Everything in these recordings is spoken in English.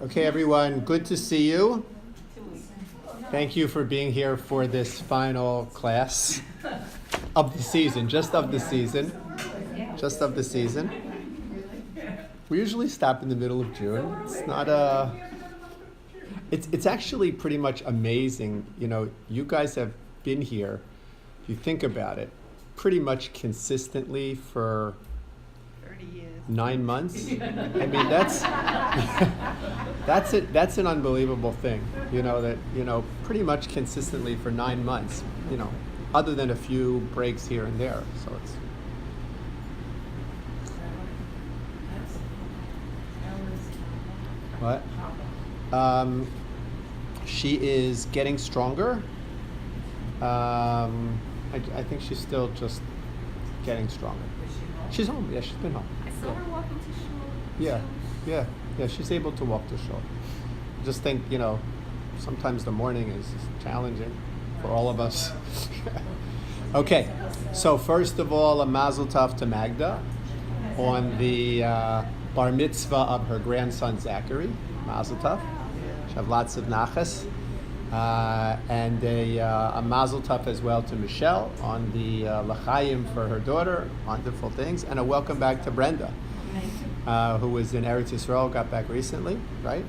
Okay, everyone, good to see you. Thank you for being here for this final class of the season, just of the season. We usually stop in the middle of June. It's not it's actually pretty much amazing. You know, you guys have been here, if you think about it, pretty much consistently for 30 years. 9 months. I mean, that's an unbelievable thing. You know, that, you know, pretty much consistently for 9 months, you know, other than a few breaks here and there. So it's what? She is getting stronger. I think she's still just getting stronger. She's home. Yeah, she's been home. I saw her walking to shul. Yeah. She's able to walk to shul. Just think, you know, sometimes the morning is challenging for all of us. Okay, so first of all, a mazel tov to Magda on the bar mitzvah of her grandson Zachary. Mazel tov. She have lots of nachas. And a mazel tov as well to Michelle on the l'chaim for her daughter. Wonderful things. And a welcome back to Brenda, who was in Eretz Yisrael, got back recently, right?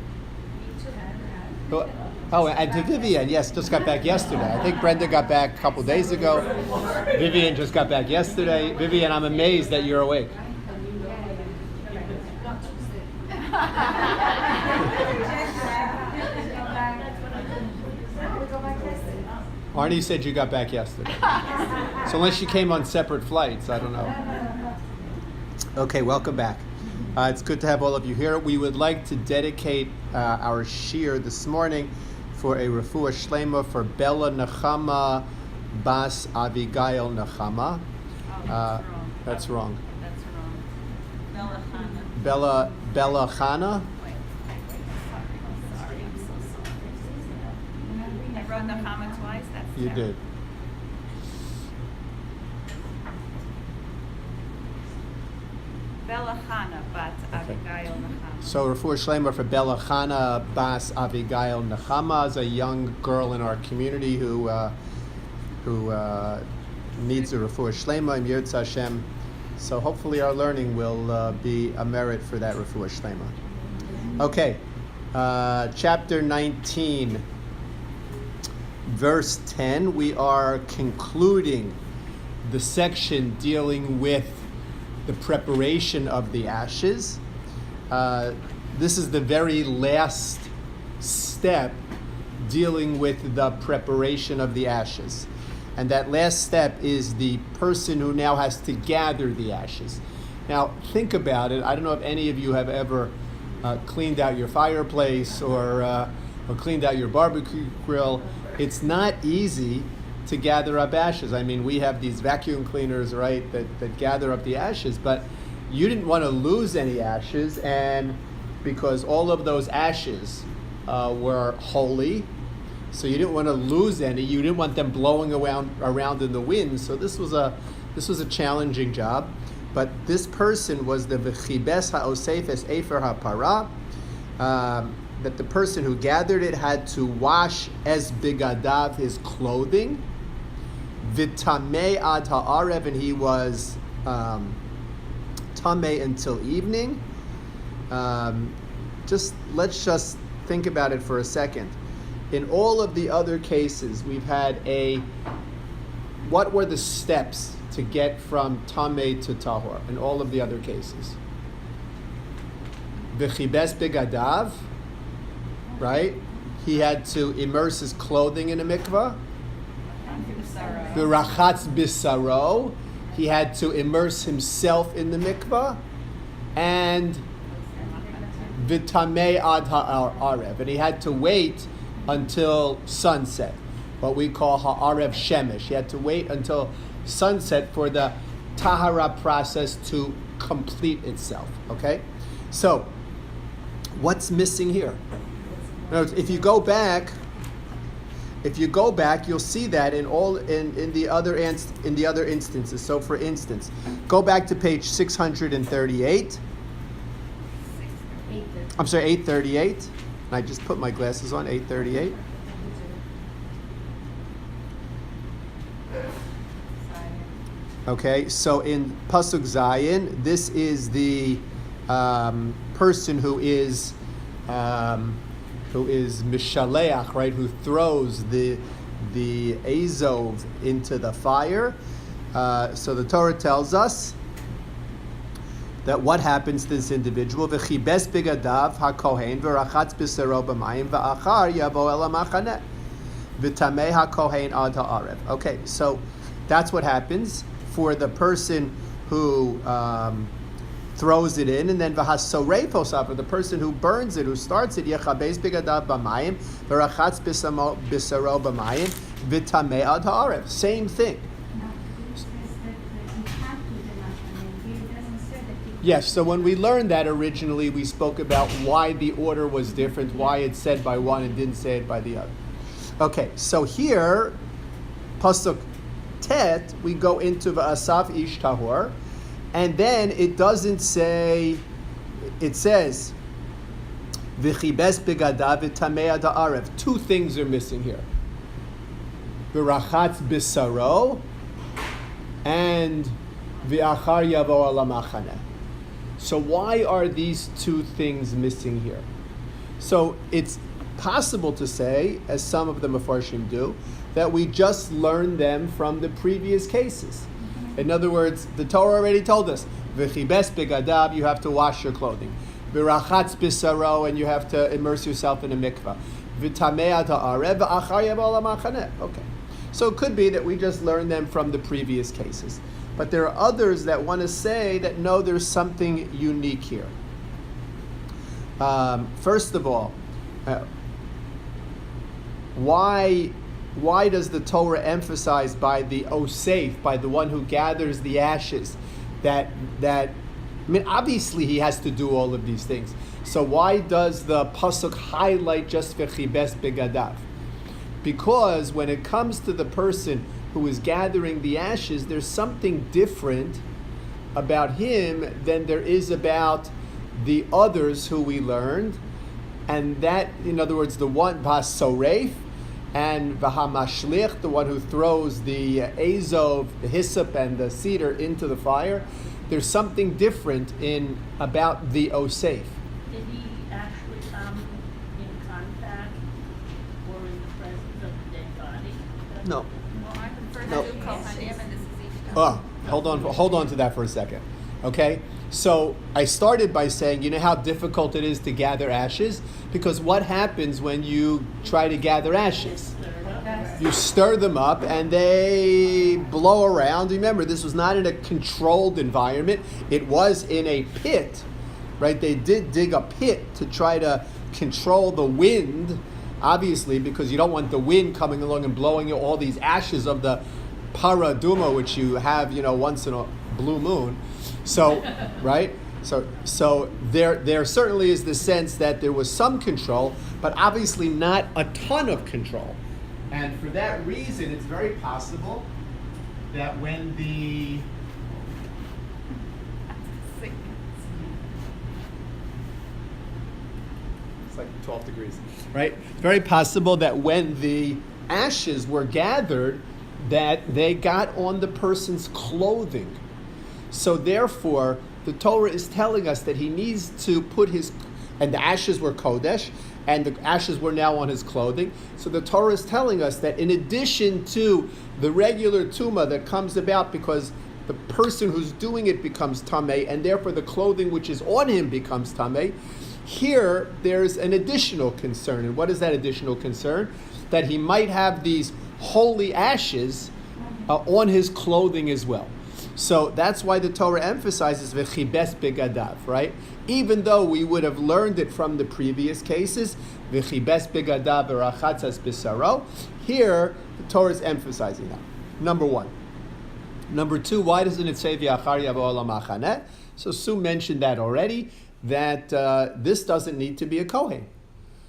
Oh, and to Vivian, yes, just got back yesterday. I think Brenda got back a couple days ago. Vivian just got back yesterday. Vivian, I'm amazed that you're awake. Arnie said you got back yesterday. So unless you came on separate flights, I don't know. Okay, welcome back. It's good to have all of you here. We would like to dedicate our shiur this morning for a refuah shlema for Bella Nechama Bas Abigail Nechama. That's wrong. Bella Chana. Bella Chana. Sorry, I'm so sorry. I wrote Nechama twice. That's You terrible. did. Bella Chana, but Abigail Nechama. So refuah shlema for Bella Chana Bas Abigail Nechama is a young girl in our community who needs a refuah shlema in Yirtzeh Hashem. So hopefully our learning will be a merit for that refuah shlema. Okay, chapter 19, verse 10. We are concluding the section dealing with the preparation of the ashes. This is the very last step dealing with the preparation of the ashes. And that last step is the person who now has to gather the ashes. Now, think about it. I don't know if any of you have ever cleaned out your fireplace or cleaned out your barbecue grill. It's not easy to gather up ashes. I mean, we have these vacuum cleaners, right, that gather up the ashes, but you didn't want to lose any ashes, and because all of those ashes were holy, so you didn't want to lose any. You didn't want them blowing around in the wind. So this was a challenging job. But this person was the v'chibes ha'osef es efer ha'para, that the person who gathered it had to wash es bigadav, his clothing, v'tamei ad ha'arev, and he was tamei until evening. Let's just think about it for a second. In all of the other cases, we've had what were the steps to get from tamei to tahor in all of the other cases? V'chibes bigadav, right? He had to immerse his clothing in a mikvah. V'rachatz bisaro, he had to immerse himself in the mikvah. And v'tamei ad ha'arev, and he had to wait until sunset, what we call ha'arev shemesh. He had to wait until sunset for the tahara process to complete itself. Okay, so what's missing here? If you go back, you'll see that in the other instances. So, for instance, go back to page 638. I'm sorry, 838. And I just put my glasses on, 8:38. Okay, so in Pasuk Zayin, this is the person who is Mishaleach, right? Who throws the Azov into the fire. So the Torah tells us that what happens to this individual? V'chibes bigadav hakohen v'rachatz b'saro b'mayim v'achar yavo el hamachaneh v'tamei hakohen ad ha'arev. Okay, so that's what happens for the person who throws it in, and then v'hasorefos for the person who burns it, who starts it. Yechabes bigadav b'mayim v'rachatz b'saro b'mayim v'tamei ad ha'arev. Same thing. Yes, so when we learned that originally, we spoke about why the order was different, why it's said by one and didn't say it by the other. Okay, so here, Pasuk Tet, we go into V'asaf ish tahor, and then it doesn't say, it says, V'chibes begadav v'tamei ad ha'arev. Two things are missing here. V'rachatz b'saro, and V'achar yavo al hamachaneh. So why are these two things missing here? So it's possible to say, as some of the Mefarshim do, that we just learned them from the previous cases. In other words, the Torah already told us, V'chibes begadab, you have to wash your clothing. V'rachatz b'saro, and you have to immerse yourself in a mikvah. V'tamei ad ha'arev, v'achar yavo al hamachaneh. Okay. So it could be that we just learned them from the previous cases. But there are others that want to say that no, there's something unique here. First of all, why does the Torah emphasize by the Osef, by the one who gathers the ashes, that I mean, obviously he has to do all of these things. So why does the pasuk highlight just v'chibes begadav? Because when it comes to the person who is gathering the ashes, there's something different about him than there is about the others who we learned. And that, in other words, the one, Vasoref, and Vahamashlich, the one who throws the Azov, the hyssop, and the cedar into the fire, there's something different about the Osef. Did he actually come in contact or in the presence of the dead body? No. Well, I prefer No. to do Kohanim, and this is each Oh, hold on to that for a second. Okay? So I started by saying, you know how difficult it is to gather ashes? Because what happens when you try to gather ashes? You stir them up and they blow around. Remember, this was not in a controlled environment. It was in a pit, right? They did dig a pit to try to control the wind, obviously, because you don't want the wind coming along and blowing all these ashes of the paraduma, which you have, once in a blue moon. So, right? So there certainly is the sense that there was some control, but obviously not a ton of control. And for that reason, it's very possible that when it's like 12 degrees, right? It's very possible that when the ashes were gathered, that they got on the person's clothing. So therefore, the Torah is telling us that he needs to put and the ashes were Kodesh, and the ashes were now on his clothing. So the Torah is telling us that in addition to the regular tumah that comes about because the person who's doing it becomes tamei, and therefore the clothing which is on him becomes tamei, here there's an additional concern. And what is that additional concern? That he might have these holy ashes on his clothing as well. So that's why the Torah emphasizes v'chibes begadav, right? Even though we would have learned it from the previous cases, v'chibes begadav v'rachatzas b'saro, here the Torah is emphasizing that. Number one. Number two, why doesn't it say v'achar yavo al hamachaneh? So Sue mentioned that already, that this doesn't need to be a Kohen.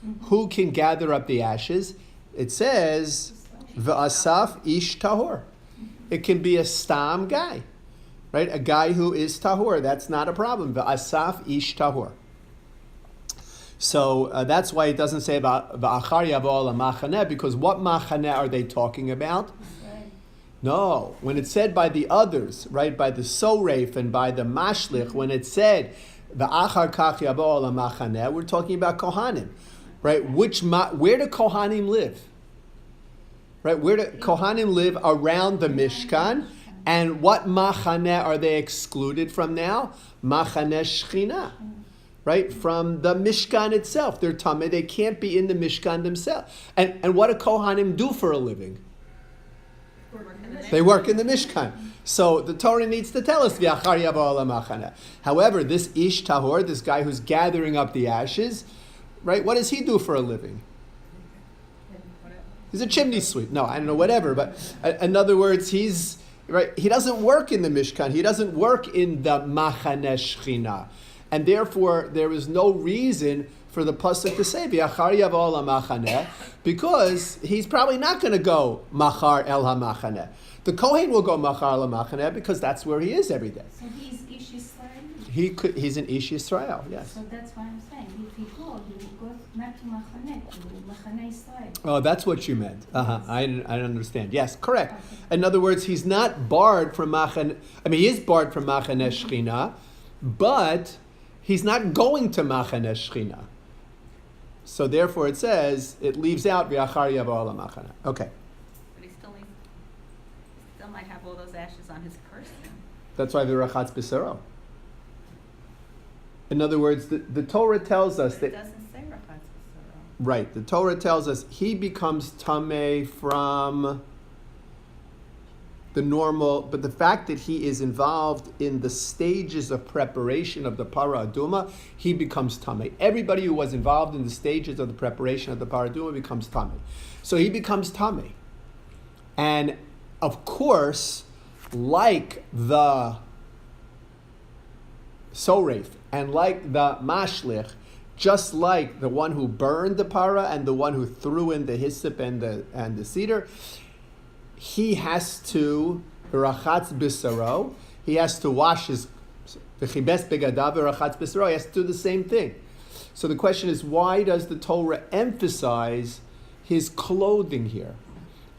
Mm-hmm. Who can gather up the ashes? It says v'asaf ish tahor. It can be a stam guy, right? A guy who is tahor. That's not a problem. V'asaf ish tahor. So that's why it doesn't say about va'achar yavo lamachaneh, because what machaneh are they talking about? Right. No, when it's said by the others, right, by the soref and by the mashlich, when it said va'achar kach yavo lamachaneh, we're talking about kohanim, right? Where do kohanim live? Right, where do kohanim live? Around the mishkan, and what machaneh are they excluded from now? Machaneh shechina. Right? From the Mishkan itself. They're tameh. They can't be in the Mishkan themselves. And what do Kohanim do for a living? They work in the Mishkan. So the Torah needs to tell us, V'achar yavo ala machaneh. However, this Ish Tahor, this guy who's gathering up the ashes, right? What does he do for a living? He's a chimney sweep. No, I don't know, whatever. But in other words, he's, right? He doesn't work in the Mishkan. He doesn't work in the Machaneh Shechina. And therefore, there is no reason for the pasuk to say v'achar yavo ala machaneh, because he's probably not going to go machar el hamachaneh. The Kohen will go machar el hamachaneh because that's where he is every day. So he's Ish Yisrael? He's an Ish Yisrael, yes. So that's what I'm saying. If he goes not to Machaneh, to Machaneh Yisrael. Oh, that's what you meant. I understand. Yes, correct. In other words, he's not barred from machaneh. I mean, he is barred from machaneh shechina, but he's not going to Machaneh Shechina. So therefore it says, it leaves out V'achar yavo ala machaneh. Okay. But he still might have all those ashes on his person. That's why V'rachatz b'saro. In other words, the Torah tells us But it that, doesn't say Rachatz B'saro. right, the Torah tells us he becomes tameh from the normal, but the fact that he is involved in the stages of preparation of the para aduma, he becomes tameh. Everybody who was involved in the stages of the preparation of the para aduma becomes tameh. So he becomes tameh. And of course, like the soref and like the mashlich, just like the one who burned the para and the one who threw in the hyssop and the cedar, he has to rachatz bisaro. He has to wash his v'chibes begadav rachatz bisaro. He has to do the same thing. So the question is, why does the Torah emphasize his clothing here?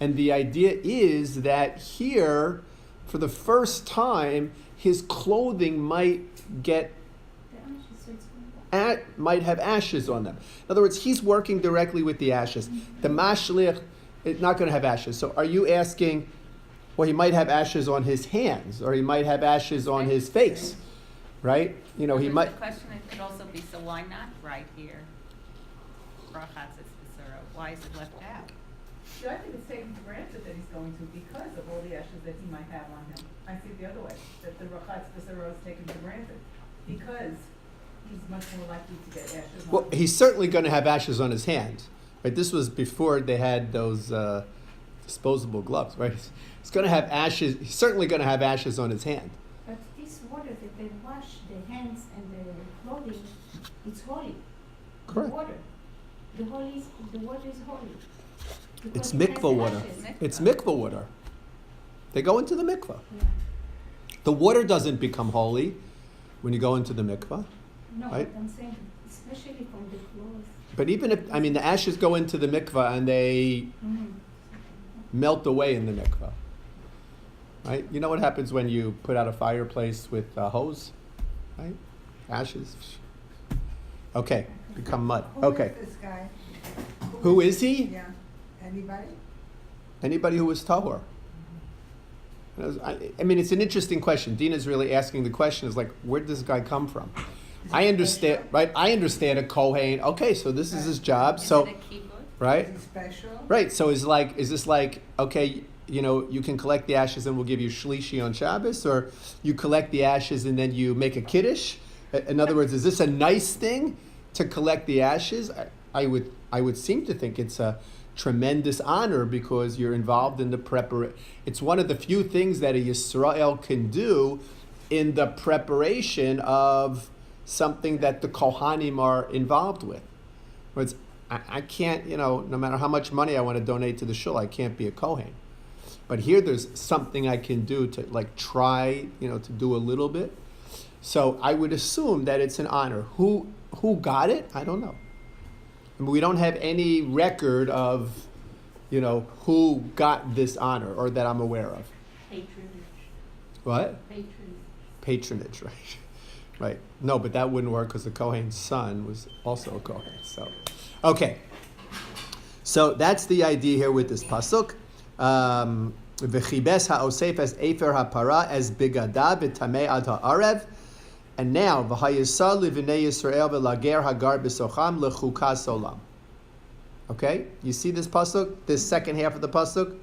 And the idea is that here, for the first time, his clothing might get might have ashes on them. In other words, he's working directly with the ashes. The mashlich is not going to have ashes. So are you asking, well, he might have ashes on his hands, or he might have ashes on his face, right? You know, he But might. The question could also be, so why not right here? Rachatz B'saro. Why is it left out? Sure, I think it's taken for granted that he's going to because of all the ashes that he might have on him. I see it the other way, that the Rachatz B'saro is taken for granted because he's much more likely to get ashes on Well, him. he's certainly going to have ashes on his hands, right? This was before they had those disposable gloves, right? He's going to have ashes. He's certainly going to have ashes on his hand. But this water that they wash the hands and the clothing, it's holy. Correct. The water is holy. It's Because it has mikvah water. ashes. It's mikvah water. They go into the mikvah. Yeah. The water doesn't become holy when you go into the mikvah. No, Right. but I'm saying, especially from the clothes. But even if, I mean, the ashes go into the mikvah and they melt away in the mikvah, right? You know what happens when you put out a fireplace with a hose, right? Ashes. Okay, become mud. Okay. Who is this guy? Who is he? Yeah. Anybody? Anybody who was tahor. I mean, it's an interesting question. Dina's really asking the question is like, where did this guy come from? I understand, right? I understand a Kohen. Okay, so this is his job. So, Is it a kibbutz? right? Is he special? Right. So is this like, okay, you know, you can collect the ashes and we'll give you shlishi on Shabbos, or you collect the ashes and then you make a kiddush? In other words, is this a nice thing to collect the ashes? I would seem to think it's a tremendous honor because you're involved in the preparation. It's one of the few things that a Yisrael can do in the preparation of something that the Kohanim are involved with. Whereas I can't, you know, no matter how much money I want to donate to the shul, I can't be a Kohen. But here there's something I can do to like try, you know, to do a little bit. So I would assume that it's an honor. Who got it? I don't know. We don't have any record of, who got this honor or that I'm aware of. Patronage. What? Patronage. Patronage, right? Right. No, but that wouldn't work because the Kohen's son was also a Kohen. So, okay. So that's the idea here with this pasuk. V'chibes ha'osef as efer ha'para as bigada b'tamei ad ha'arev. And now, v'hayisa livnei Yisrael v'lager hagar b'socham lechukas olam. Okay? You see this pasuk? This second half of the pasuk?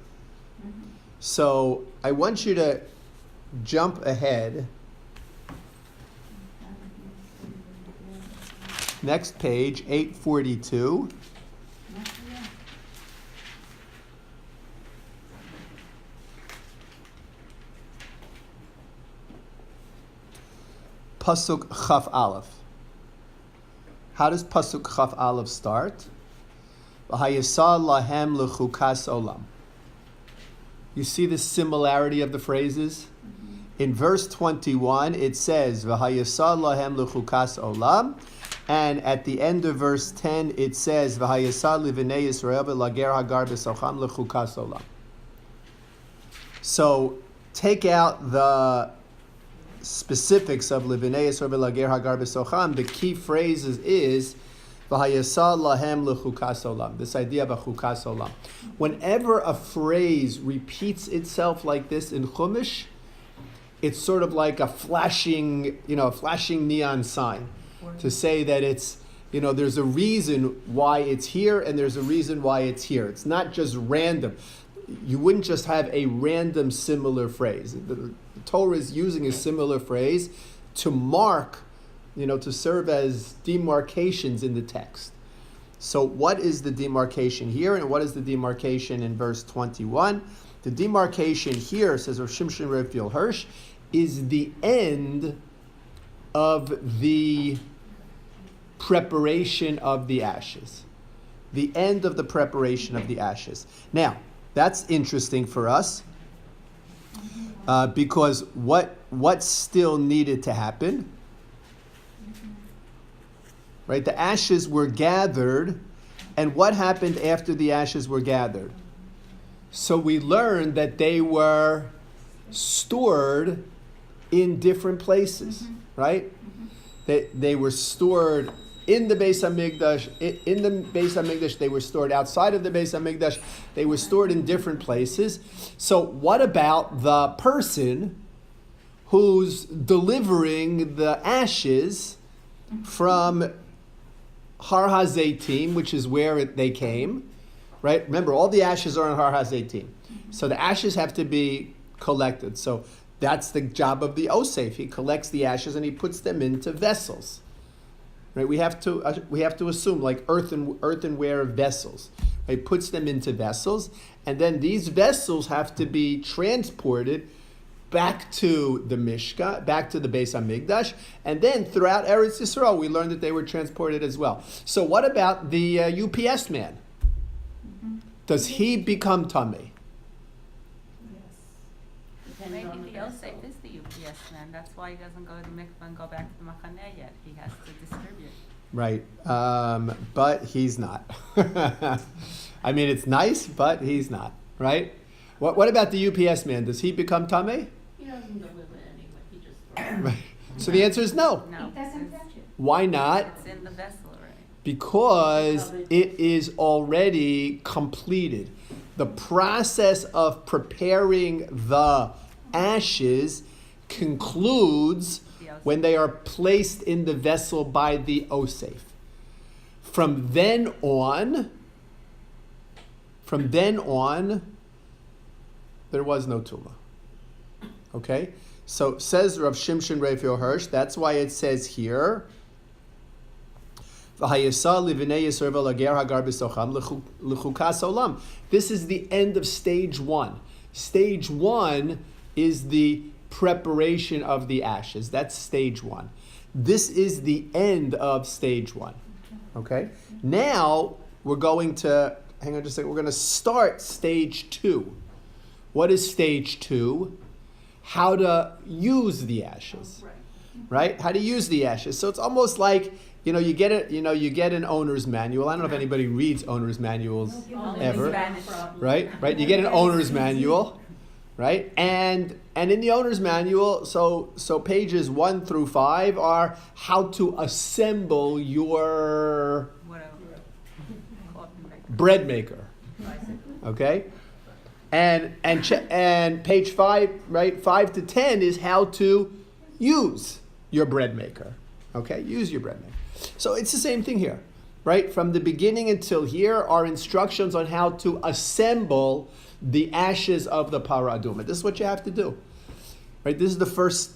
So I want you to jump ahead. Next page, 842. Pasuk Chaf Aleph. How does Pasuk Chaf Aleph start? V'hayisa lahem lechukas olam. You see the similarity of the phrases? In verse 21, it says, V'hayasa lahem lechukas olam. And at the end of verse 10, it says, V'hayasa livnei Yisrael v'lager hagar b'socham lechukas olam. So, take out the specifics of livnei Yisrael v'lager hagar b'socham. The key phrase is V'hayasa lahem lechukas olam. This idea of a chukas olam. Whenever a phrase repeats itself like this in Chumash, it's sort of like a flashing neon sign to say that it's, there's a reason why it's here and there's a reason why it's here. It's not just random. You wouldn't just have a random similar phrase. The Torah is using a similar phrase to mark, to serve as demarcations in the text. So what is the demarcation here and what is the demarcation in verse 21? The demarcation here, says Rav Shimshon Raphael Hirsch, is the end of the preparation of the ashes. The end of the preparation of the ashes. Now, that's interesting for us because what still needed to happen? Right, the ashes were gathered, and what happened after the ashes were gathered? So we learned that they were stored in different places, right? They were stored in the Beis HaMikdash. In the Beis HaMikdash, they were stored outside of the Beis HaMikdash. They were stored in different places. So what about the person who's delivering the ashes from Har HaZeitim, which is where they came, right? Remember, all the ashes are on Har HaZeitim. So the ashes have to be collected. So that's the job of the Osef. He collects the ashes and he puts them into vessels. Right? We have to assume like earthenware vessels. He puts them into vessels, and then these vessels have to be transported back to the Mishka, back to the Beis HaMikdash, and then throughout Eretz Yisrael, we learned that they were transported as well. So what about the UPS man? Does he become Tameh? Depending on Maybe the Yosef is the UPS man. That's why he doesn't go to the mikvah and go back to the machaneh yet. He has to distribute. Right, but he's not. I mean, it's nice, but he's not, right? What about the UPS man? Does he become Tameh? He doesn't deliver anyway, he just throws it. Right. So the answer is no. No, It doesn't touch it. Why not? it's in the vessel already. Because it is already completed. The process of preparing the ashes concludes when they are placed in the vessel by the Osef. From then on, there was no Tumah. Okay? So says Rav Shimshon Raphael Hirsch, that's why it says here, this is the end of stage one. Stage one is the preparation of the ashes. That's stage one. This is the end of stage one. Okay? Now we're going to, hang on just a second, we're going to start stage two. What is stage two? How to use the ashes. Right? How to use the ashes. So it's almost like you get it. You get an owner's manual. I don't know if anybody reads owner's manuals Only ever, Spanish problem. right? Right. You get an owner's manual, right? And in the owner's manual, so pages 1 through 5 are how to assemble your Whatever. Coffee maker. bread maker. Okay, and page 5, right, 5 to 10 is how to use your bread maker. Okay, use your bread maker. So it's the same thing here, right? From the beginning until here are instructions on how to assemble the ashes of the parah adumah. This is what you have to do, right? This is the this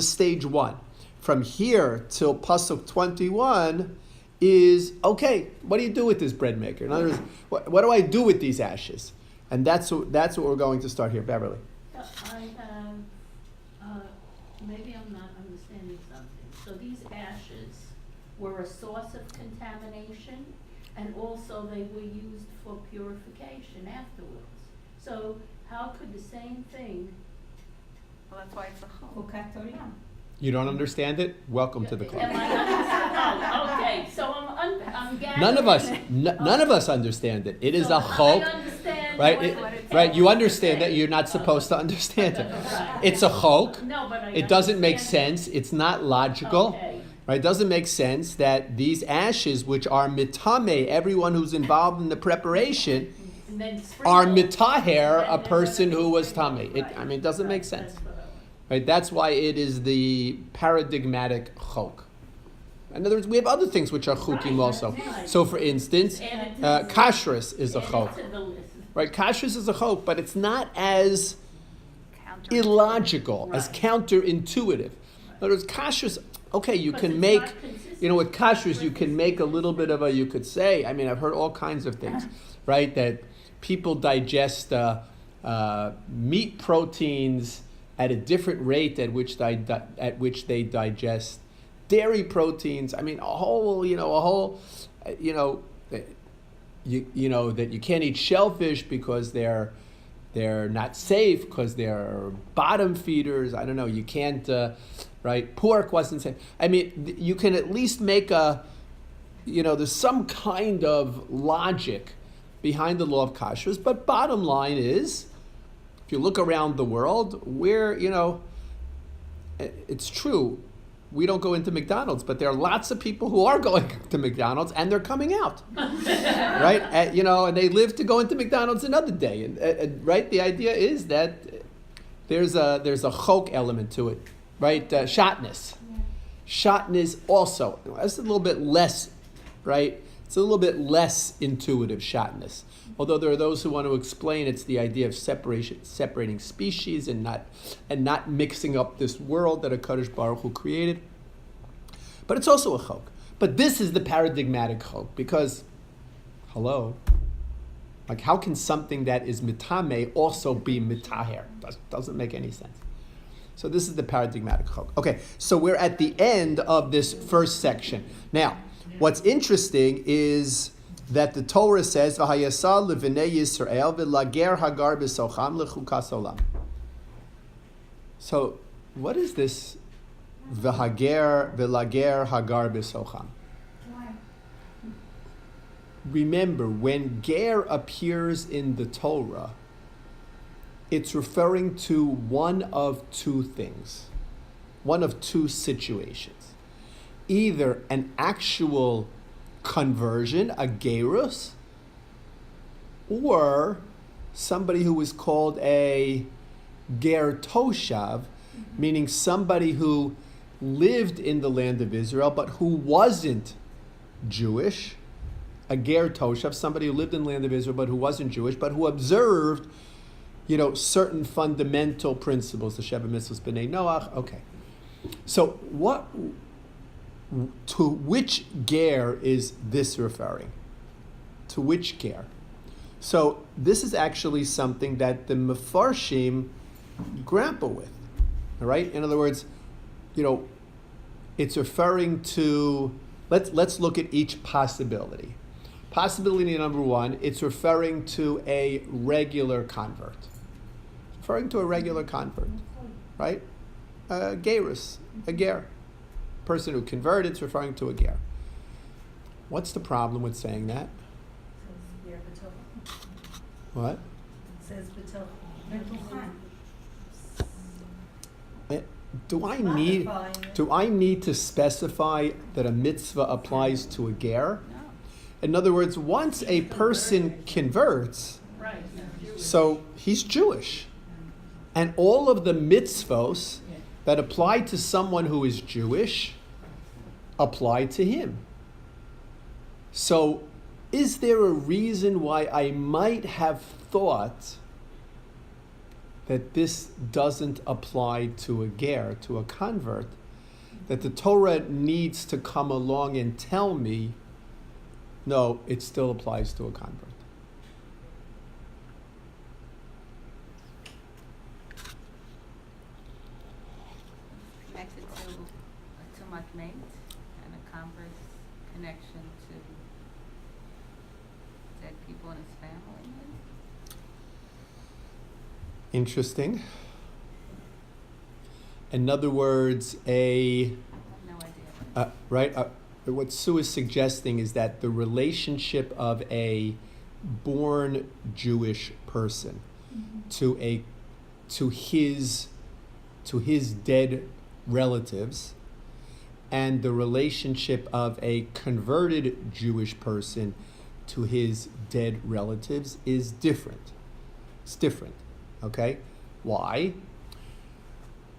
is stage 1. From here till pasuk 21 is, okay, what do you do with this bread maker? In other words, what do I do with these ashes? And that's what we're going to start here, Beverly. I have, maybe I'm not understanding something. So these ashes were a source of contamination, and also they were used for purification afterwards. So how could the same thing? Well, that's why it's a home. You don't understand it? Welcome to the club. Am I oh, okay, so I'm gathering. None of us, it. none of us understand it. It is So a chok, I understand right? what it's Right, you saying. understand that. You're not supposed to understand it. Right. It's a chok. No, but I It doesn't make understand. sense. It's not logical. Okay. Right? It doesn't make sense that these ashes, which are mitame, everyone who's involved in the preparation, And then are sprinkle. mitaher, a And then person they're who was sprinkled. tame. It, Right. I mean, it doesn't make Right, sense. that's what I want. Right? That's why it is the paradigmatic chok. In other words, we have other things which are chukim Right, also. right. So, for instance, Add it to the- kashrus is a add it chok. to the list. Right? Kashrus is a chok, but it's not as Counter- illogical, as Right. counterintuitive. In other words, kashrus, okay, you Because can it's make, not consistent you know, with kashrus, you with can this make a little bit of a, you could say, I mean, I've heard all kinds of things, right? That people digest meat proteins at a different rate at which they digest dairy proteins. I mean, you know that you can't eat shellfish because they're not safe because they're bottom feeders. I don't know. You can't, right? Pork wasn't safe. I mean, you can at least make there's some kind of logic behind the law of kashrus. But bottom line is, if you look around the world, it's true. We don't go into McDonald's, but there are lots of people who are going to McDonald's and they're coming out, right? And they live to go into McDonald's another day, and right. The idea is that there's a chok element to it, right? Shatnez, shatnez also. That's a little bit less, right? It's a little bit less intuitive, shatnez. Although there are those who want to explain it's the idea of separating species and not mixing up this world that HaKadosh Baruch Hu created. But it's also a chok. But this is the paradigmatic chok because, hello, like how can something that is mitame also be mitaher? Doesn't make any sense. So this is the paradigmatic chok. Okay, so we're at the end of this first section. Now, what's interesting is that the Torah says, "V'hayasa levinei Yisrael v'lager hagar b'socham lechukas olam." So, what is this? V'lager hagar b'socham. Why? Remember, when ger appears in the Torah, it's referring to one of two things, one of two situations. Either an actual conversion, a gerus, or somebody who is called a ger toshav, meaning somebody who lived in the land of Israel but who wasn't Jewish. A ger toshav, somebody who lived in the land of Israel but who wasn't Jewish, but who observed, certain fundamental principles, the Sheva Mitzvos B'nai Noach. Okay, so to which ger is this referring? To which ger? So this is actually something that the Mefarshim grapple with. All right. In other words, it's referring to. Let's look at each possibility. Possibility number one, it's referring to a regular convert. Referring to a regular convert, right? A gerus, a ger. Person who converted, it's referring to a ger. What's the problem with saying that? What? Says B'toch. Do I need to specify that a mitzvah applies to a ger? No. In other words, once a person converts, Right. so he's Jewish. And all of the mitzvos that apply to someone who is Jewish apply to him. So is there a reason why I might have thought that this doesn't apply to a ger, to a convert, that the Torah needs to come along and tell me, no, it still applies to a convert? Connected to matmate and a converse connection to dead people in his family. Interesting. In other words, I have no idea. right? What Sue is suggesting is that the relationship of a born Jewish person to his dead relatives, and the relationship of a converted Jewish person to his dead relatives is different. It's different. Okay? Why?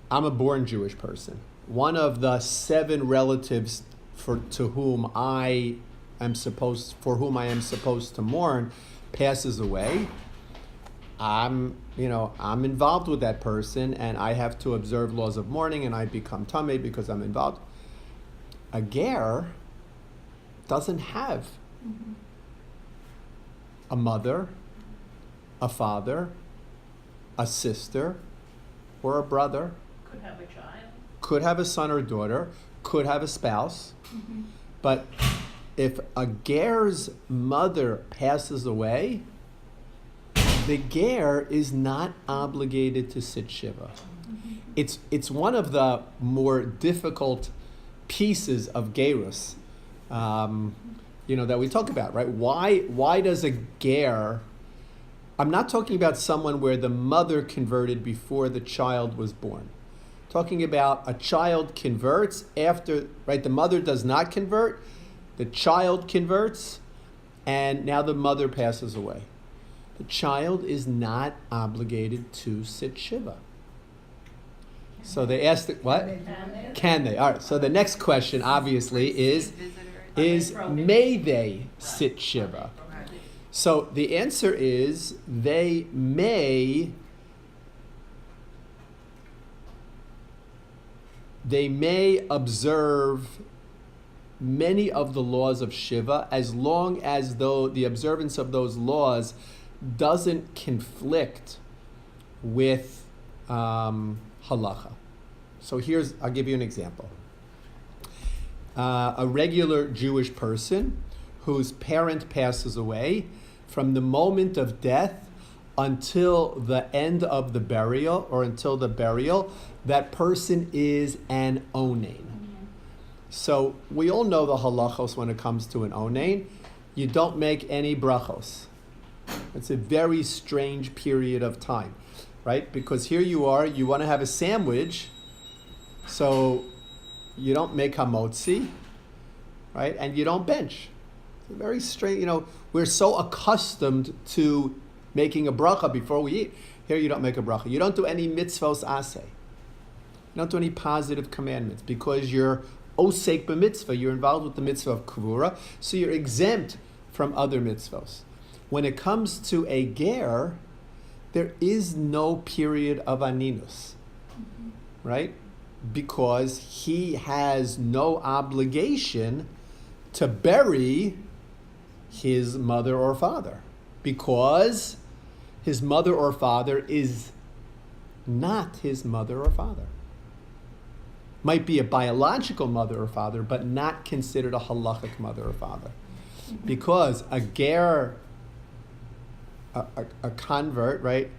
I'm a born Jewish person. One of the 7 relatives for whom I am supposed to mourn passes away. I'm involved with that person, and I have to observe laws of mourning, and I become tamei because I'm involved. A ger doesn't have a mother, a father, a sister, or a brother. Could have a child. Could have a son or daughter, could have a spouse. But if a ger's mother passes away, the ger is not obligated to sit shiva. It's one of the more difficult pieces of gerus, that we talk about, right? Why does a ger? I'm not talking about someone where the mother converted before the child was born. Talking about a child converts after, right? The mother does not convert, the child converts, and now the mother passes away. The child is not obligated to sit shiva. So they asked, what? Can they? All right, so the next question, obviously, is may they sit shiva? So the answer is they may observe many of the laws of Shiva as long as though the observance of those laws doesn't conflict with halacha. So I'll give you an example. A regular Jewish person whose parent passes away, from the moment of death until the end of the burial, or until the burial, that person is an onain. So we all know the halachos when it comes to an onain. You don't make any brachos. It's a very strange period of time, right? Because here you are, you want to have a sandwich, so you don't make hamotzi, right? And you don't bench. It's very strange. We're so accustomed to making a bracha before we eat. Here you don't make a bracha. You don't do any mitzvos aseh. You don't do any positive commandments because you're osek b'mitzvah. You're involved with the mitzvah of kavura, so you're exempt from other mitzvos. When it comes to a ger, there is no period of aninus, right? Because he has no obligation to bury his mother or father, because his mother or father is not his mother or father. Might be a biological mother or father, but not considered a halachic mother or father. Because a ger, a convert, right,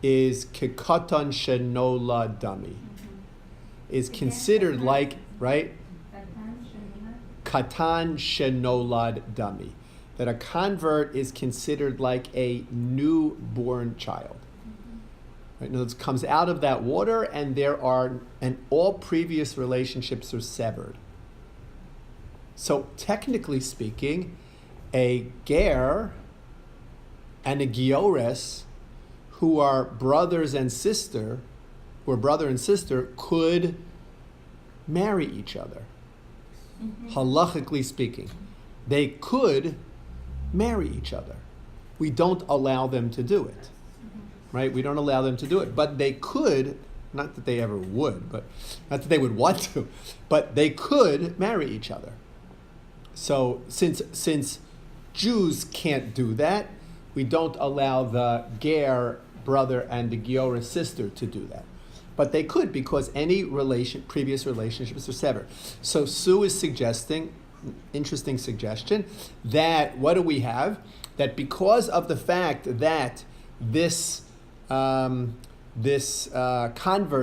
is kekatan shenola dami. Is considered like, right? katan shenolad dami, that a convert is considered like a newborn child. Right? In other words, comes out of that water, and all previous relationships are severed. So technically speaking, a ger and a giores, who are brother and sister, could marry each other. Halachically speaking, they could marry each other. We don't allow them to do it, right? We don't allow them to do it, but they could. Not that they ever would, but not that they would want to, but they could marry each other. So since Jews can't do that, we don't allow the ger brother and the giora sister to do that. But they could, because any previous relationships are severed. So Sue is suggesting, interesting suggestion, that what do we have? That because of the fact that this convert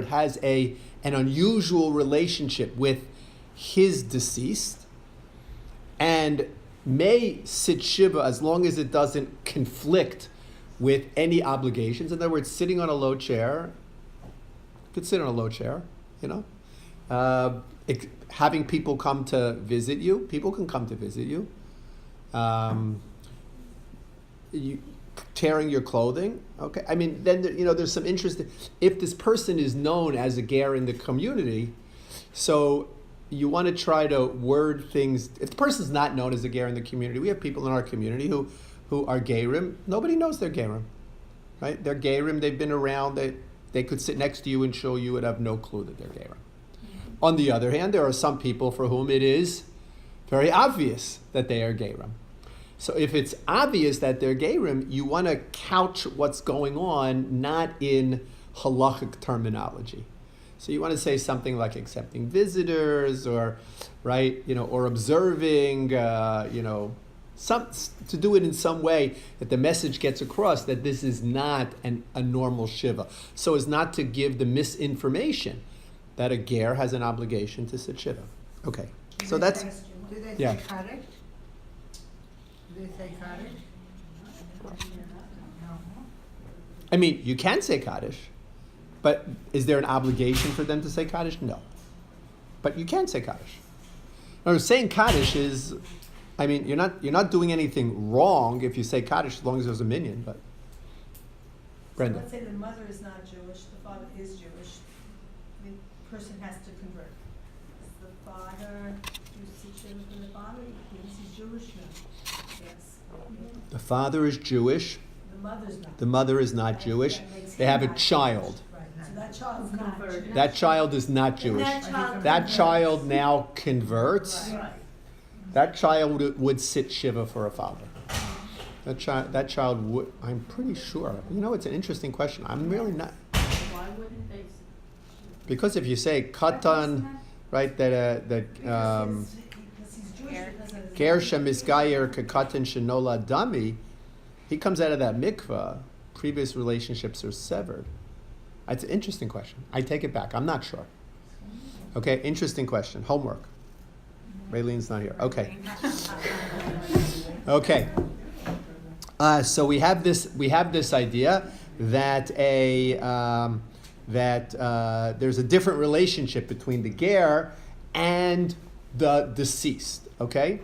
has an unusual relationship with his deceased, and may sit shiva as long as it doesn't conflict with any obligations. In other words, sitting on a low chair, you could sit on a low chair, having people come to visit you. People can come to visit you. You tearing your clothing. Okay, I mean, then there's some interest. If this person is known as a ger in the community, so you want to try to word things. If the person's not known as a ger in the community, we have people in our community who are gerim. Nobody knows they're gerim, right? They're gerim. They've been around. They could sit next to you and show you would have no clue that they're gerim. On the other hand, there are some people for whom it is very obvious that they are gerim. So if it's obvious that they're gerim, you want to couch what's going on not in halachic terminology. So you want to say something like accepting visitors, or or observing, to do it in some way that the message gets across that this is not a normal shiva, so as not to give the misinformation that a ger has an obligation to sit shiva. Okay, so that's Do they yeah. say Kaddish? Do they say Kaddish? No. I mean, you can say Kaddish, but is there an obligation for them to say Kaddish? No. But you can say Kaddish. Now, saying Kaddish is, I mean, you're not doing anything wrong if you say Kaddish as long as there's a minyan, but Brenda. Let's say the mother is not Jewish, the father is Jewish, the person has to convert. Is the father, do you see children from the father, because he's Jewish now? Yes. The father is Jewish, The mother's not. the mother is not Jewish, they have a child. Right, so that child's not Jewish. That child is not Jewish. That child now converts. Right. That child would sit shiva for a father. That child would, I'm pretty sure. It's an interesting question. I'm really not. Why wouldn't they? Because if you say katan, right, that Because he's Jewish, because of ger shemiskayer kekatan shenola dami, he comes out of that mikvah. Previous relationships are severed. That's an interesting question. I take it back. I'm not sure. Okay, interesting question. Homework. Raylene's not here. Okay. Okay. So we have this idea that there's a different relationship between the ger and the deceased. Okay,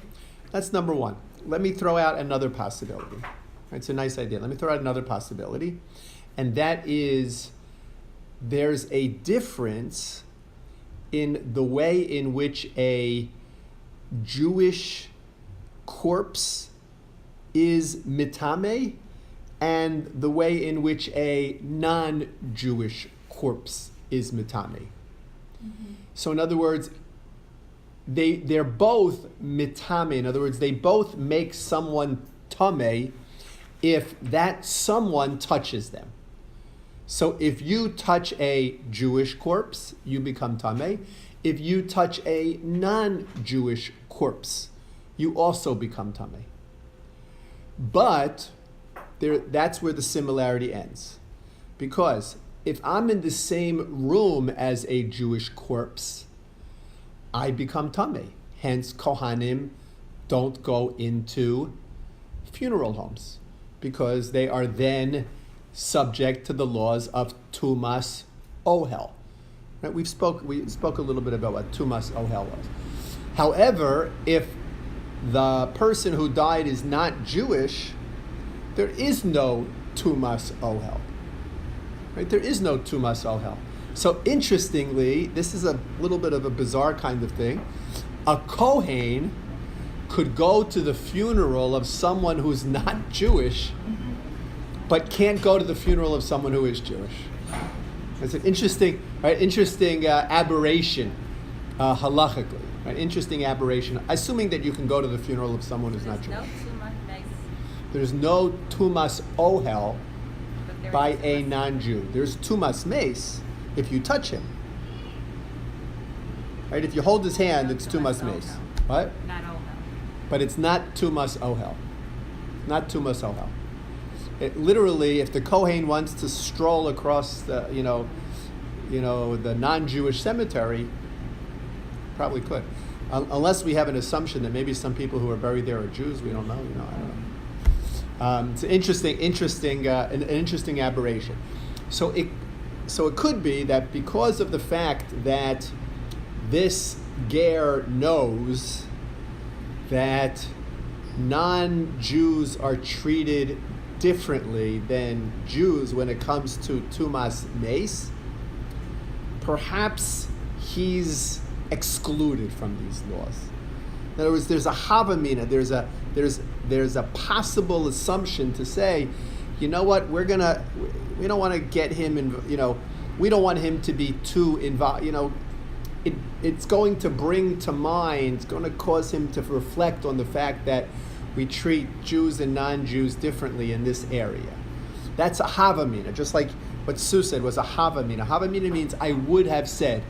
that's number one. Let me throw out another possibility. It's a nice idea. Let me throw out another possibility, and that is there's a difference in the way in which a Jewish corpse is mitame and the way in which a non-Jewish corpse is mitame. Mm-hmm. So in other words, they're both mitame. In other words, they both make someone tame if that someone touches them. So if you touch a Jewish corpse, you become tame. If you touch a non-Jewish corpse, you also become tame. But that's where the similarity ends. Because if I'm in the same room as a Jewish corpse, I become tame. Hence, Kohanim don't go into funeral homes because they are then subject to the laws of Tumas Ohel. Right? We spoke a little bit about what Tumas Ohel was. However, if the person who died is not Jewish, there is no Tumas Ohel. Right? There is no Tumas Ohel. So interestingly, this is a little bit of a bizarre kind of thing. A Kohen could go to the funeral of someone who's not Jewish, but can't go to the funeral of someone who is Jewish. It's an interesting aberration, halachically. Right? Interesting aberration. Assuming that you can go to the funeral of someone who's not There's Jewish. no too much nice, There's no Tumas Ohel but there by is a tumas. non-Jew. There's Tumas Mace if you touch him. Right? If you hold his hand, it's Tumas Mace. What? Not Ohel. But it's not Tumas Ohel. Not Tumas Ohel. It literally, if the Kohen wants to stroll across the, the non-Jewish cemetery, probably could, unless we have an assumption that maybe some people who are buried there are Jews. We don't know. I don't know. It's an interesting aberration. So it could be that because of the fact that this ger knows that non-Jews are treated differently than Jews when it comes to Tumas Mace, perhaps he's excluded from these laws. In other words, there's a havamina, there's a possible assumption to say, you know what, we don't want to get him in, we don't want him to be too involved, it's going to bring to mind, it's going to cause him to reflect on the fact that we treat Jews and non-Jews differently in this area. That's a havamina, just like what Sue said was a havamina. Havamina means I might have said,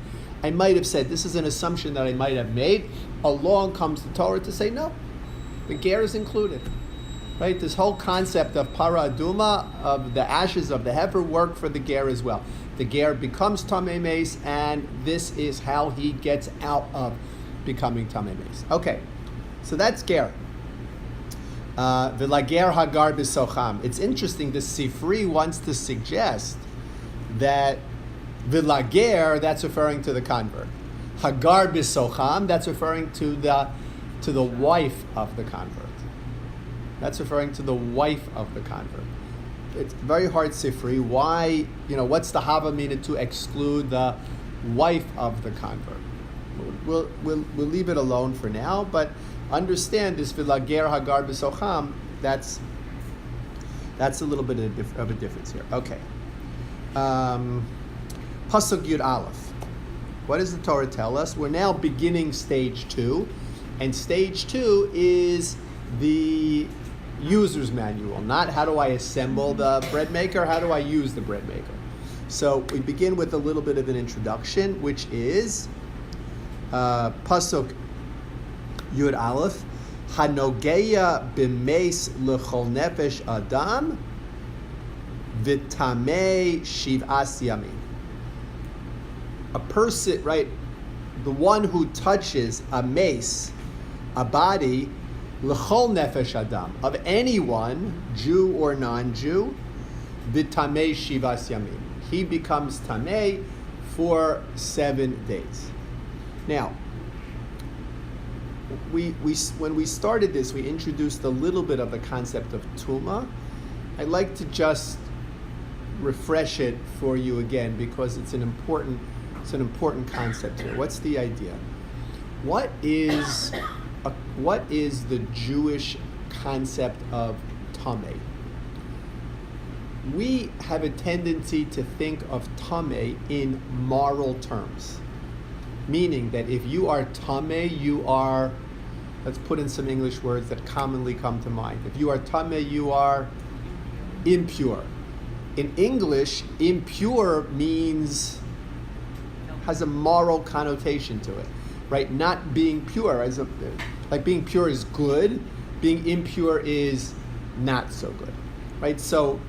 this is an assumption that I might have made. Along comes the Torah to say, no, the ger is included. Right? This whole concept of para aduma, of the ashes of the heifer, work for the ger as well. The ger becomes tamei meis, and this is how he gets out of becoming tamei meis. Okay, so that's ger. V'lager hagar b'socham. It's interesting, the Sifri wants to suggest that v'lager, that's referring to the convert. Hagar b'socham, that's referring to the wife of the convert. That's referring to the wife of the convert. It's very hard, Sifri. Why, what's the havamina to exclude the wife of the convert? We'll leave it alone for now, but understand this v'lager hagar b'socham, that's a little bit of a difference here. Okay. Pasuk Yud Aleph. What does the Torah tell us? We're now beginning stage 2, and stage 2 is the user's manual, not how do I assemble the bread maker, how do I use the bread maker. So we begin with a little bit of an introduction, which is Pasuk Yud Aleph, Hanogeya b'meis l'chol nefesh adam v'tamei shiv'as yamin. A person, right, the one who touches a mace, a body, l'chol nefesh adam, of anyone, Jew or non-Jew, v'tamei shiv'as yamin. He becomes tamei for 7 days. Now, when we started this, we introduced a little bit of the concept of tuma. I'd like to just refresh it for you again because it's an important concept here. What's the idea? What is the Jewish concept of tamei? We have a tendency to think of tamei in moral terms. Meaning that if you are tamei, you are, let's put in some English words that commonly come to mind. If you are tamei, you are impure. In English, impure has a moral connotation to it, right? Not being pure, like being pure is good, being impure is not so good, right? So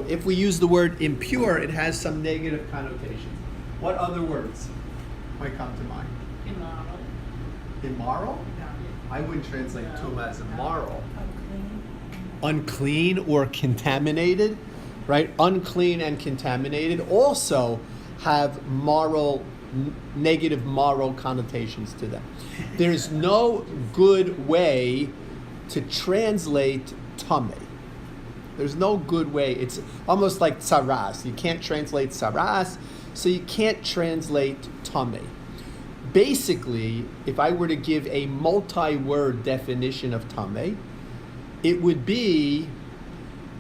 if we use the word impure, it has some negative connotations. What other words might come to mind? Immoral. Immoral? No. I wouldn't translate tuma as immoral. Unclean. Unclean or contaminated, right? Unclean and contaminated also have negative moral connotations to them. There's no good way to translate tameh. There's no good way. It's almost like tsaras. You can't translate tsaras, so you can't translate tameh. Basically, if I were to give a multi-word definition of tameh, it would be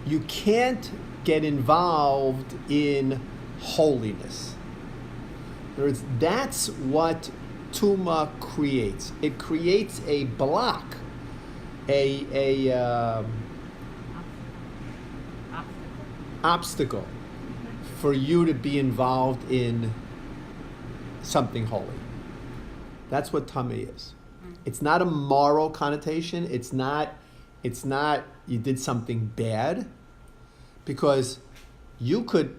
you can't get involved in holiness. In other words, that's what tuma creates. It creates a block, a obstacle for you to be involved in something holy. That's what tameh is. It's not a moral connotation. It's not you did something bad, because you could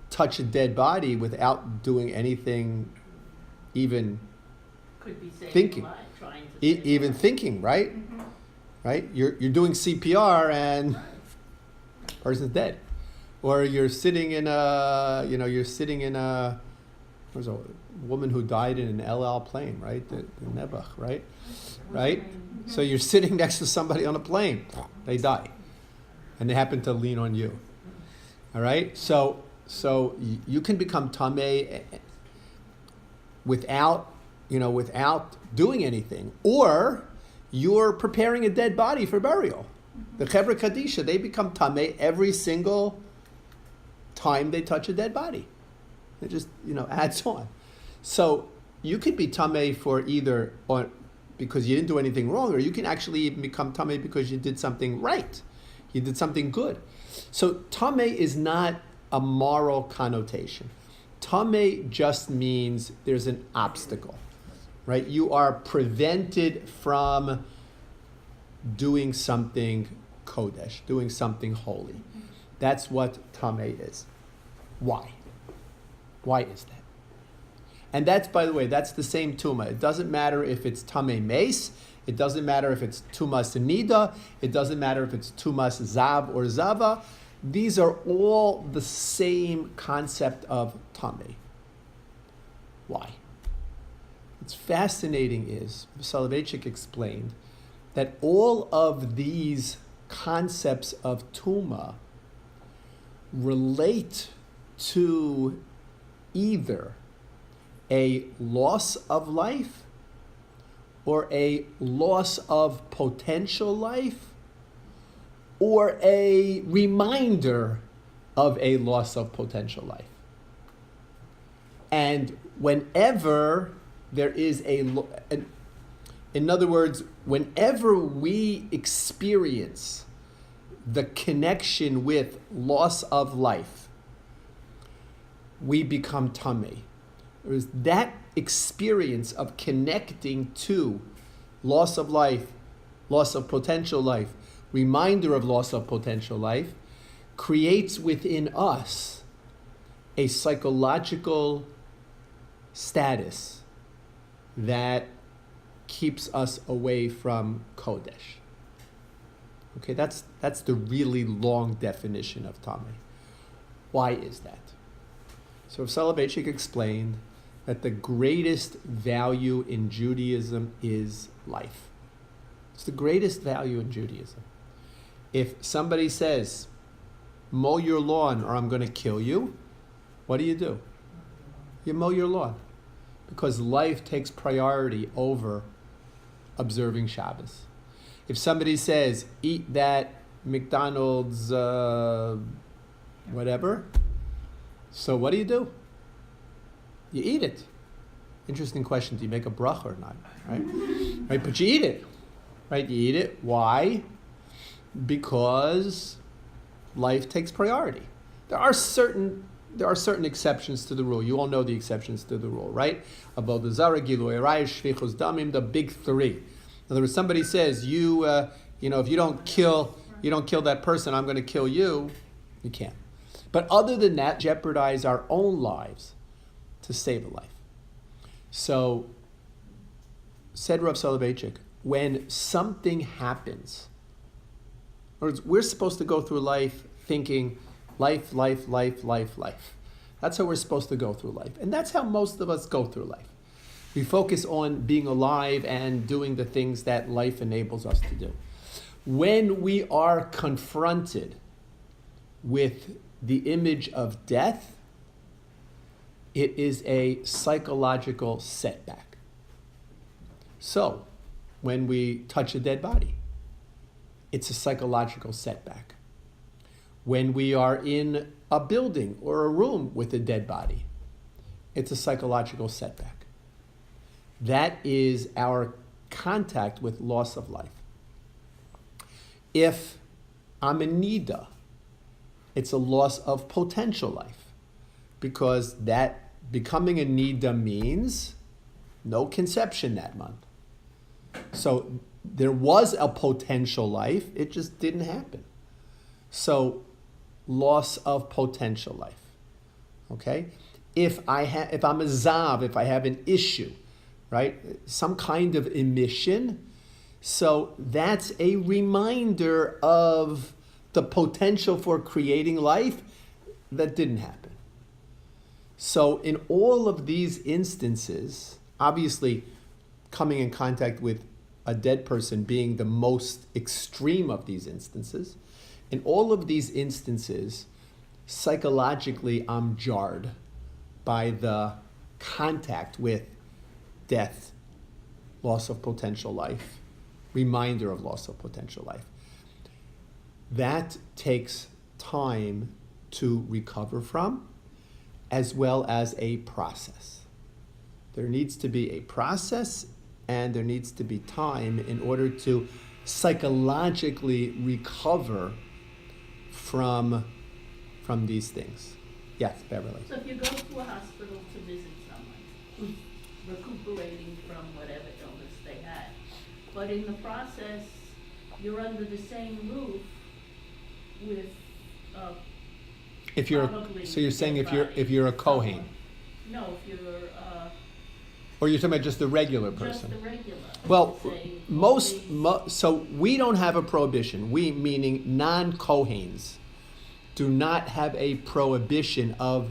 touch a dead body without doing anything, even Could be saving thinking. a life, trying to save a even life. thinking, right? Right? You're doing CPR and person's dead, or you're sitting in a there's a woman who died in an El Al plane, right? The Nebuch, right? Right? So you're sitting next to somebody on a plane, they die, and they happen to lean on you. All right? So you can become tameh without doing anything, or you're preparing a dead body for burial. The Chevra Kadisha, they become tameh every single time they touch a dead body. It just adds on. So you could be tameh for either because you didn't do anything wrong, or you can actually even become tameh because you did something right. You did something good. So tameh is not a moral connotation. Tameh just means there's an obstacle, right? You are prevented from doing something kodesh, doing something holy. That's what tameh is. Why? Why is that? And that's, by the way, that's the same tuma. It doesn't matter if it's tameh mace. It doesn't matter if it's tumas nida. It doesn't matter if it's tumas zav or zava. These are all the same concept of tameh. Why? What's fascinating is, Soloveitchik explained, that all of these concepts of tuma relate to either a loss of life or a loss of potential life or a reminder of a loss of potential life. And whenever there is in other words, whenever we experience the connection with loss of life, we become tameh. There's that experience of connecting to loss of life, loss of potential life, reminder of loss of potential life, creates within us a psychological status that keeps us away from Kodesh. Okay, that's the really long definition of tameh. Why is that? So Soloveitchik explained that the greatest value in Judaism is life. It's the greatest value in Judaism. If somebody says, mow your lawn or I'm going to kill you, what do? You mow your lawn. Because life takes priority over observing Shabbos. If somebody says, eat that McDonald's whatever, so what do? You eat it. Interesting question, do you make a bracha or not? Right? Right? But you eat it. Right? You eat it. Why? Because life takes priority. There are certain exceptions to the rule. You all know the exceptions to the rule, right? Avodah Zarah, Gilui Arayos, Shfichus Damim, the big three. In other words, somebody says, if you don't kill that person, I'm going to kill you. You can't. But other than that, jeopardize our own lives to save a life. So said Rav Soloveitchik, when something happens, in other words, we're supposed to go through life thinking life, life, life, life, life. That's how we're supposed to go through life. And that's how most of us go through life. We focus on being alive and doing the things that life enables us to do. When we are confronted with the image of death, it is a psychological setback. So, when we touch a dead body, it's a psychological setback. When we are in a building or a room with a dead body, it's a psychological setback. That is our contact with loss of life. If I'm a nida, it's a loss of potential life, because that becoming a nida means no conception that month. So there was a potential life, it just didn't happen. So loss of potential life. Okay? If I'm a zav, if I have an issue, right? Some kind of emission. So that's a reminder of the potential for creating life that didn't happen. So in all of these instances, obviously coming in contact with a dead person being the most extreme of these instances, in all of these instances, psychologically I'm jarred by the contact with death, loss of potential life, reminder of loss of potential life. That takes time to recover from, as well as a process. There needs to be a process and there needs to be time in order to psychologically recover from these things. Yes, Beverly. So if you go to a hospital to visit someone who's recuperating from whatever illness they had, but in the process, you're under the same roof with If you're probably so you're saying dead body. if you're a Kohen, No, if you're or you're talking about just the regular just person. the regular. Well, say, so we don't have a prohibition. We, meaning non-Kohens, do not have a prohibition of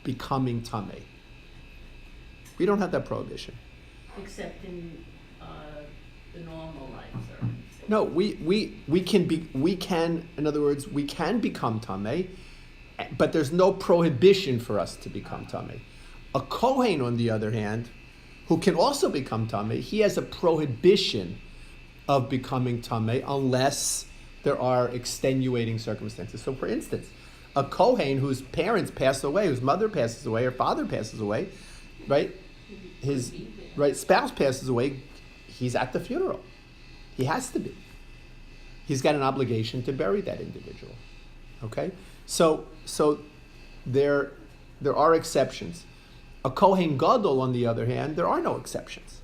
becoming tamei. We don't have that prohibition. except in the normal life circumstances. No, we can in other words, we can become tamei, but there's no prohibition for us to become tamei. A Kohen, on the other hand, who can also become tamei, he has a prohibition of becoming tamei unless there are extenuating circumstances. So, for instance, a Kohen whose parents pass away, whose mother passes away, or father passes away, right? His spouse passes away, he's at the funeral. He has to be. He's got an obligation to bury that individual. Okay? So there are exceptions. A Kohen Gadol, on the other hand, there are no exceptions.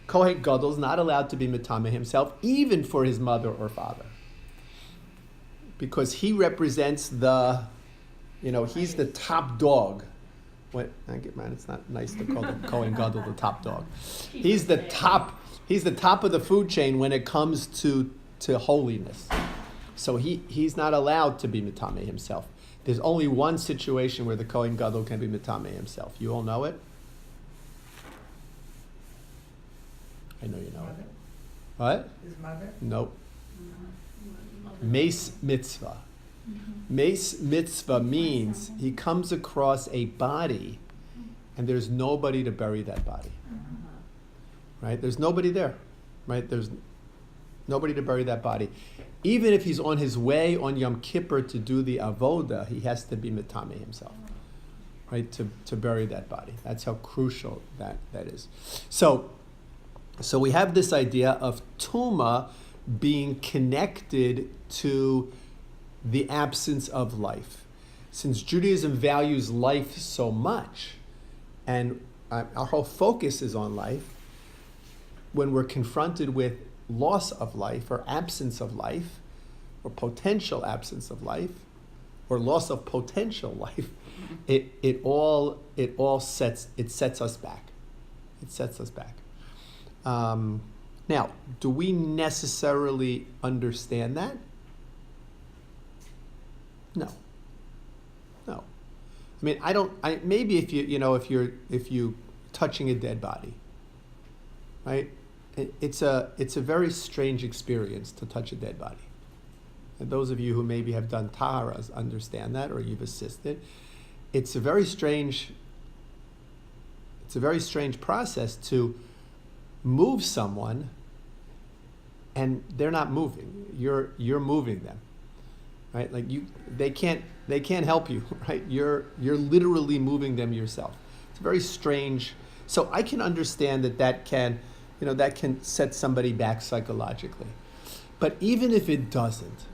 Kohen Gadol is not allowed to be metame himself, even for his mother or father, because he represents he's the top dog. It's not nice to call the Kohen Gadol the top dog. He's the top of the food chain when it comes to holiness. So he's not allowed to be metame himself. There's only one situation where the Kohen Gadol can be metame himself. You all know it? I know you know it. What? His mother? Nope. Mace mitzvah. Mace mitzvah means he comes across a body and there's nobody to bury that body. Right? There's nobody there. Right? There's nobody to bury that body. Even if he's on his way on Yom Kippur to do the avoda, he has to be metame himself, right? To bury that body. That's how crucial that is. So we have this idea of tuma being connected to the absence of life. Since Judaism values life so much, and our whole focus is on life, when we're confronted with loss of life or absence of life or potential absence of life or loss of potential life, it all sets us back. It sets us back. Now, do we necessarily understand that? No. No. I mean, maybe if if you touching a dead body, right? It's a very strange experience to touch a dead body. And those of you who maybe have done taharas understand that, or you've assisted. It's a very strange process to move someone and they're not moving. You're moving them. Right? Like they can't help you, right? You're literally moving them yourself. It's very strange. So I can understand that can set somebody back psychologically. But even if it doesn't,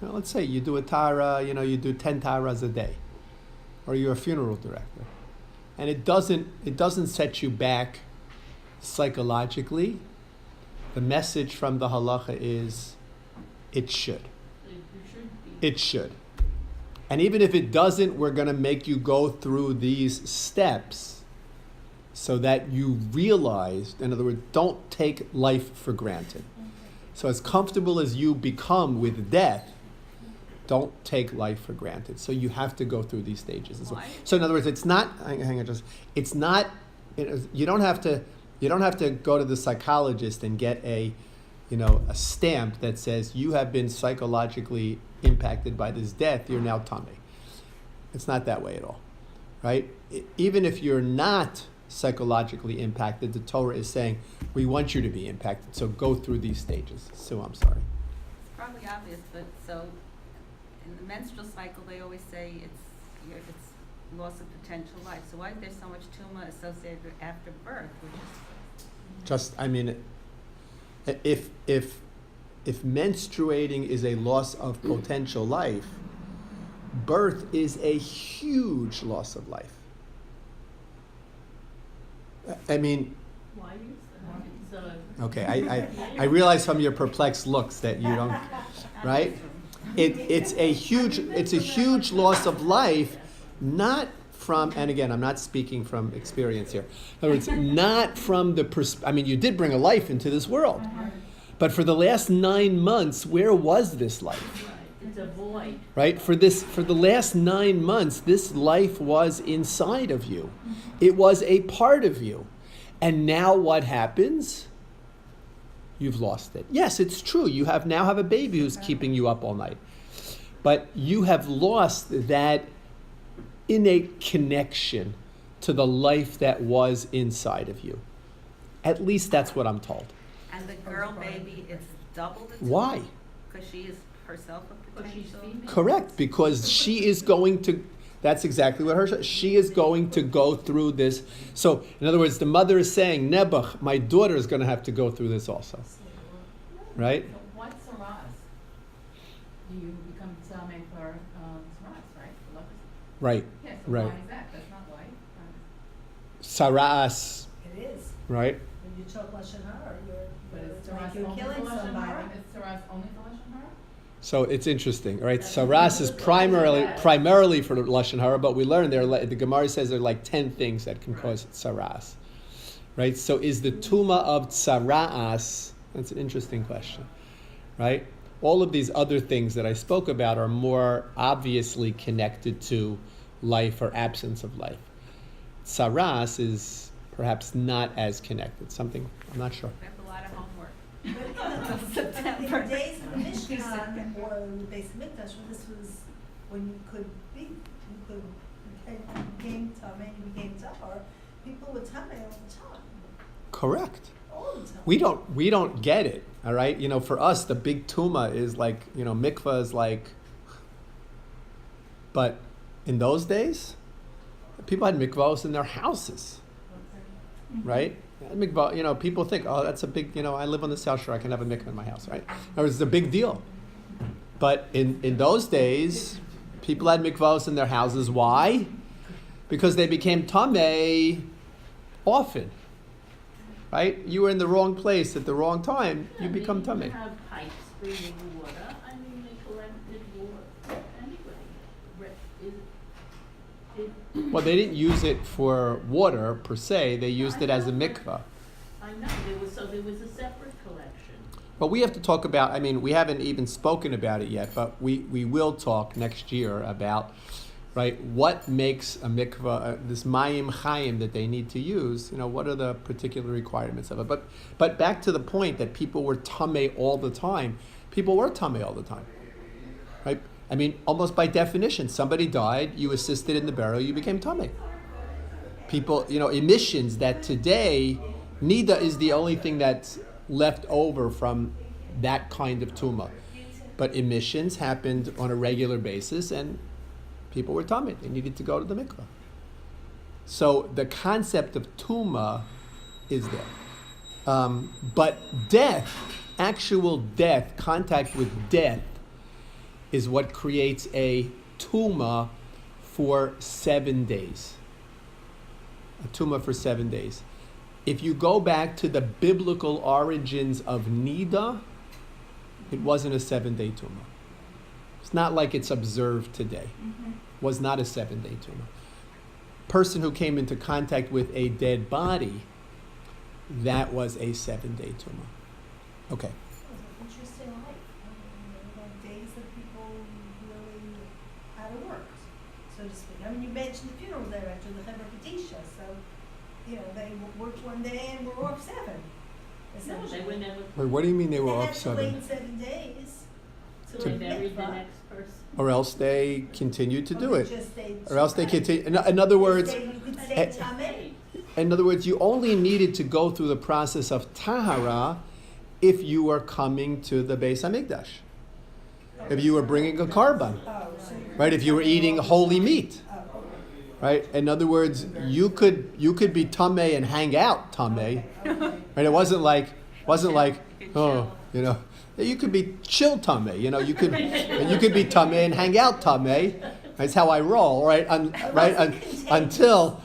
let's say you do a tara, you do 10 taras a day, or you're a funeral director, and it doesn't set you back psychologically. The message from the halacha is, it should. It should. And even if it doesn't, we're going to make you go through these steps so that you realize, in other words, don't take life for granted. So as comfortable as you become with death, don't take life for granted. So you have to go through these stages as well. So in other words, it's not, it's not, you don't have to go to the psychologist and get a stamp that says you have been psychologically impacted by this death, you're now tummy. It's not that way at all, right? Even if you're not psychologically impacted, the Torah is saying, we want you to be impacted, so go through these stages. Sue, I'm sorry. It's probably obvious, but so in the menstrual cycle, they always say it's loss of potential life. So why is there so much tumor associated with after birth? If menstruating is a loss of potential life, birth is a huge loss of life. I mean, Why use that? It's okay, I realize from your perplexed looks that you don't, right? It's a huge loss of life, not from, and again, I'm not speaking from experience here. In other words, not from you did bring a life into this world. But for the last 9 months, where was this life? It's a void. Right? For the last 9 months, this life was inside of you. It was a part of you. And now what happens? You've lost it. Yes, it's true. You now have a baby who's keeping you up all night. But you have lost that innate connection to the life that was inside of you. At least that's what I'm told. And the girl baby, it's double the tumor? Why? Because she is herself a Because she's potential. female. Correct, because she is going to, that's exactly what she is going to go through this. So, in other words, the mother is saying, Nebuch, my daughter is going to have to go through this also. Right? So what's saras? You become tzameh for saras, right? For leprosy. Right, Yeah, so right. why is that? That's not life. Saras, It is. right? When you talk Lashon Hara, But is like saras you're only killing for Lashon Hara? somebody. Is saras only for Lashon Hara? So it's interesting, right? Saras is primarily for Lashon Hara, but we learned the Gemara says there are like 10 things that can cause saras, right? So is the tuma of tsaras? That's an interesting question, right? All of these other things that I spoke about are more obviously connected to life or absence of life. Saras is perhaps not as connected. Something, I'm not sure. We have a lot of homework. But in September. the days of the Mishkan or the base of Mikdash, when this was when you could became Tameh, you became Tahor, people would Tameh all the time. Correct. All the time. We don't get it, all right? For us, the big tuma is like, mikvah is like, but in those days, people had mikvahs in their houses, right? Mikvah, people think, oh, that's a big, I live on the South Shore, I can have a mikvah in my house, right? It's a big deal. But in those days, people had mikvahs in their houses. Why? Because they became tameh often. Right? You were in the wrong place at the wrong time, you become You tameh. have pipes bringing water. They collected water anyway. Well, they didn't use it for water per se, they used it as a mikvah. I know, No, there was a separate collection. But we have to talk about, I mean, we haven't even spoken about it yet, but we will talk next year about, right, what makes a mikvah, this mayim chayim that they need to use, what are the particular requirements of it. But back to the point that people were tameh all the time. People were tameh all the time, right? I mean, almost by definition, somebody died, you assisted in the burial, you became tameh. People, emissions that today, nida is the only thing that's left over from that kind of tumah. But emissions happened on a regular basis, and people were tameh. They needed to go to the mikvah. So the concept of tumah is there. But death, actual death, contact with death, is what creates a tumah for 7 days. A tumah for 7 days. If you go back to the biblical origins of nida, it wasn't a 7-day tumah. It's not like it's observed today. Was not a 7-day tumah. Person who came into contact with a dead body, that was a 7-day tumah. Okay. It was an interesting life. There were days that people really out of work, so to speak. I mean, you mentioned the funeral director, the Chevra Kadisha, so, they worked one day and were off 7, No, essentially. they were never, Wait, what do you mean they were They off had to 7? wait 7 days. till they buried the next person. Or else they continued to do Or it. they just stayed Or else they Tameh. continue. In other words, You could And stay they Tameh. in other words, you only needed to go through the process of tahara if you were coming to the Beis Hamikdash. If you were bringing a korban, Oh, so you're- right? If you were eating holy meat, Oh, okay. right? In other words, you could be tameh and hang out tameh, right? It wasn't like you could be chill tameh, you could be tameh and hang out tameh. That's how I roll, right? Until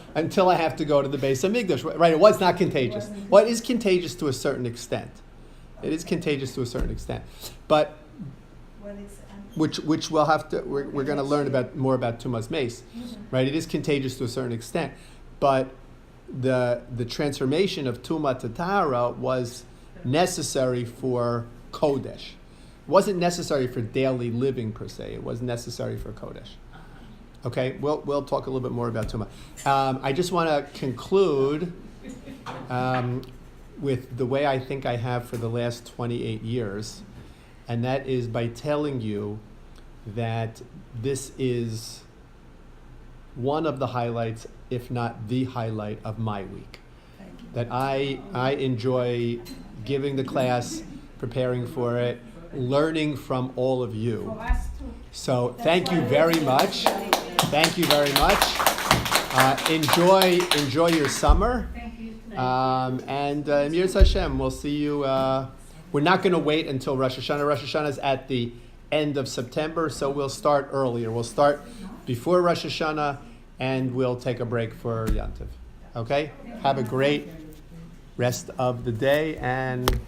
I have to go to the Beis Hamikdash, right? It was not contagious. Well, it is contagious to a certain extent. It is contagious to a certain extent, but What is, which we'll have to. We're going to learn more about Tumas Mace, right? It is contagious to a certain extent, but the transformation of Tuma to Tahara was necessary for Kodesh. It wasn't necessary for daily living per se. It was necessary for Kodesh. Okay, we'll talk a little bit more about Tuma. I just want to conclude with the way I think I have for the last 28 years, and that is by telling you that this is one of the highlights, if not the highlight, of my week. That I enjoy giving the class, preparing for it, learning from all of you. For us too. So thank you very much. Thank you very much. Enjoy your summer. Thank you. And Mir Hashem, we'll see you. We're not going to wait until Rosh Hashanah. Rosh Hashanah is at the end of September, so we'll start earlier. We'll start before Rosh Hashanah, and we'll take a break for Yom Tov. Okay? Have a great rest of the day, and